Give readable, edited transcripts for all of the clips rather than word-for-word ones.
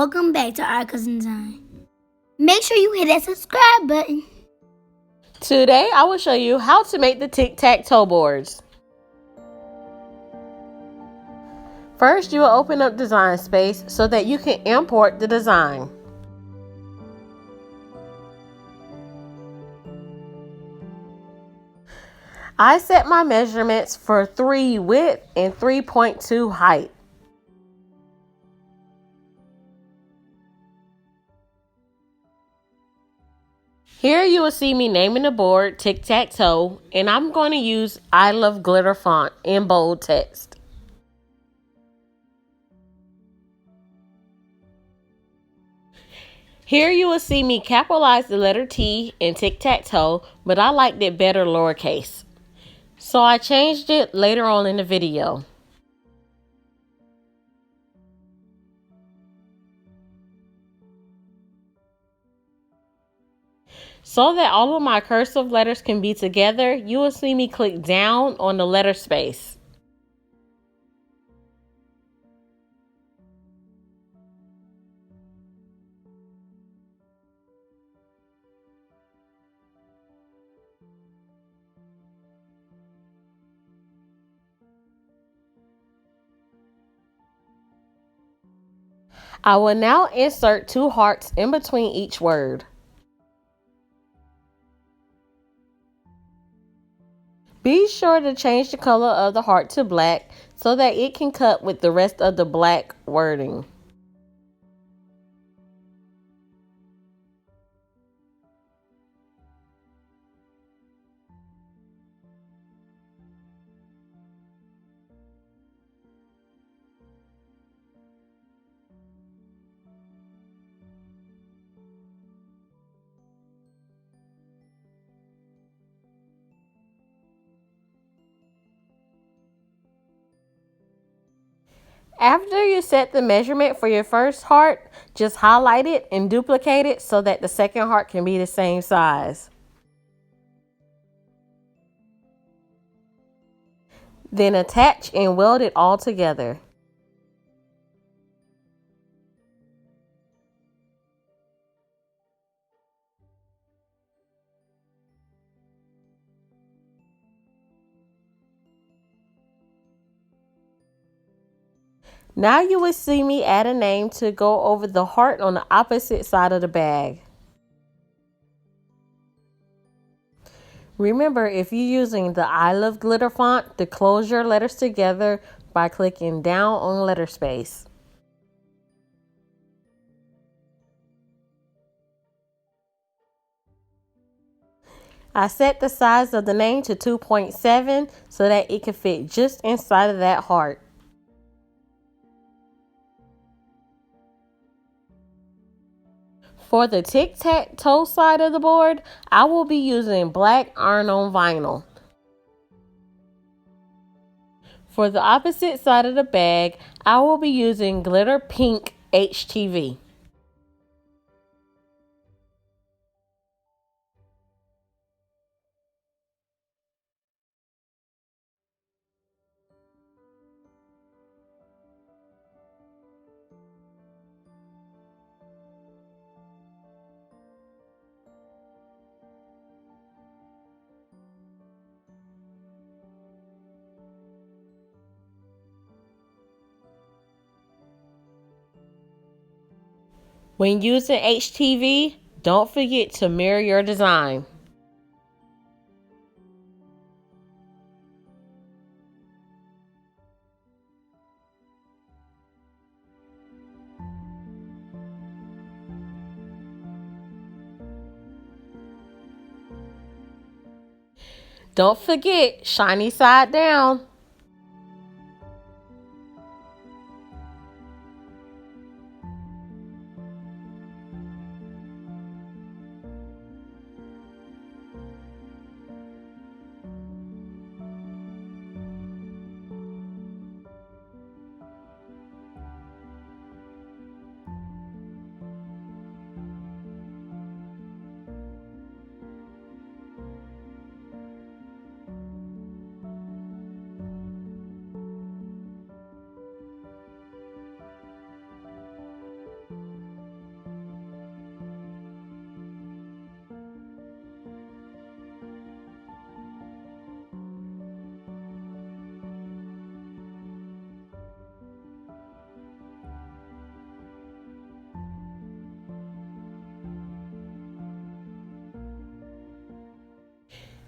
Welcome back to our cousin Design. Make sure you hit that subscribe button. Today I will show you how to make the Tic Tac Toe Boards. First, you will open up Design Space so that you can import the design. I set my measurements for 3 width and 3.2 height. Here you will see me naming the board Tic Tac Toe, and I'm going to use I Love Glitter font in bold text. Here you will see me capitalize the letter T in Tic Tac Toe, but I liked it better lowercase. So I changed it later on in the video. So that all of my cursive letters can be together, you will see me click down on the letter space. I will now insert 2 hearts in between each word. Be sure to change the color of the heart to black so that it can cut with the rest of the black wording. After you set the measurement for your first heart, just highlight it and duplicate it so that the second heart can be the same size. Then attach and weld it all together. Now you will see me add a name to go over the heart on the opposite side of the bag. Remember, if you're using the I Love Glitter font, to close your letters together by clicking down on letter space. I set the size of the name to 2.7 so that it can fit just inside of that heart. For the Tic Tac Toe side of the board, I will be using black iron-on vinyl. For the opposite side of the bag, I will be using glitter pink HTV. When using HTV, don't forget to mirror your design. Don't forget, shiny side down.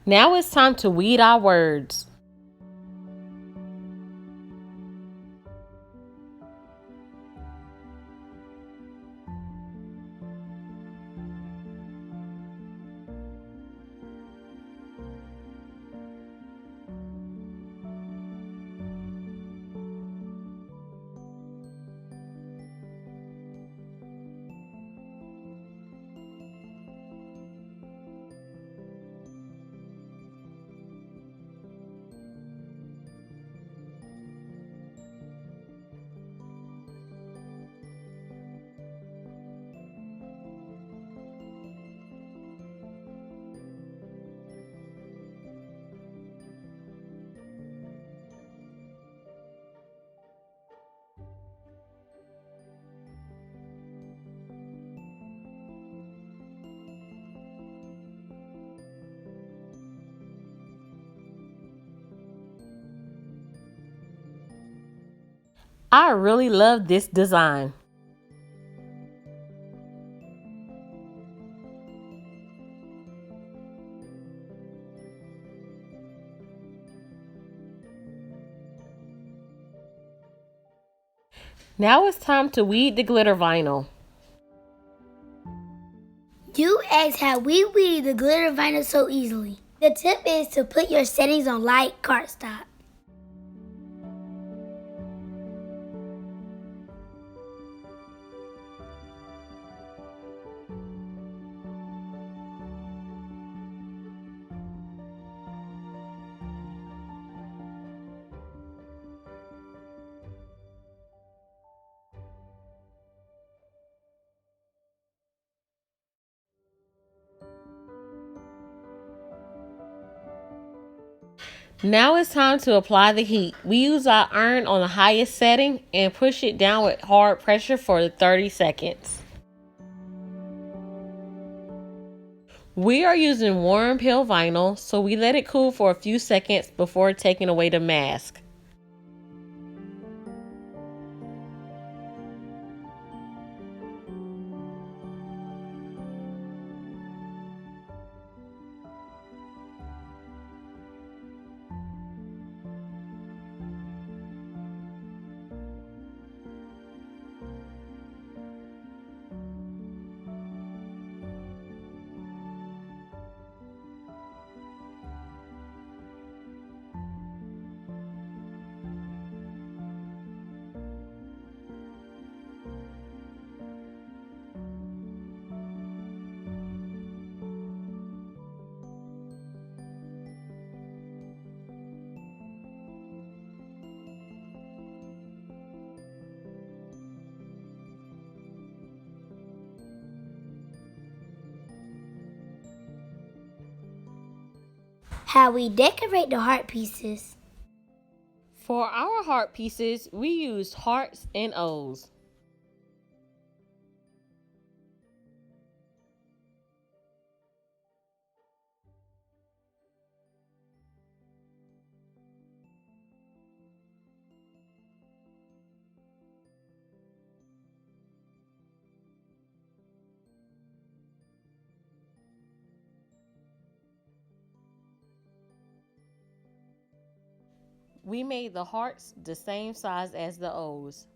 Now it's time to weed our words. I really love this design. Now it's time to weed the glitter vinyl. You asked how we weed the glitter vinyl so easily. The tip is to put your settings on light cardstock. Now it's time to apply the heat. We use our iron on the highest setting and push it down with hard pressure for 30 seconds. We are using warm peel vinyl, so we let it cool for a few seconds before taking away the mask. How we decorate the heart pieces. For our heart pieces, we used hearts and O's. We made the hearts the same size as the O's.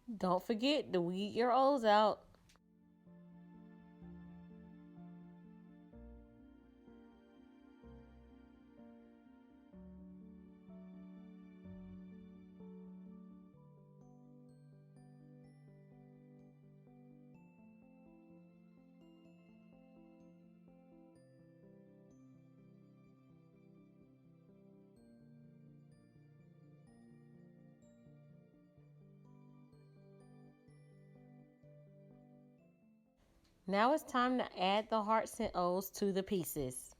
Don't forget to weed your O's out. Now it's time to add the hearts and O's to the pieces.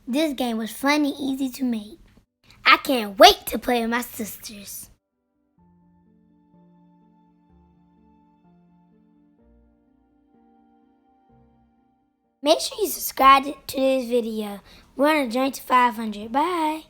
This game was fun and easy to make. I can't wait to play with my sisters. Make sure you subscribe to this video. We're on a journey to 500. Bye.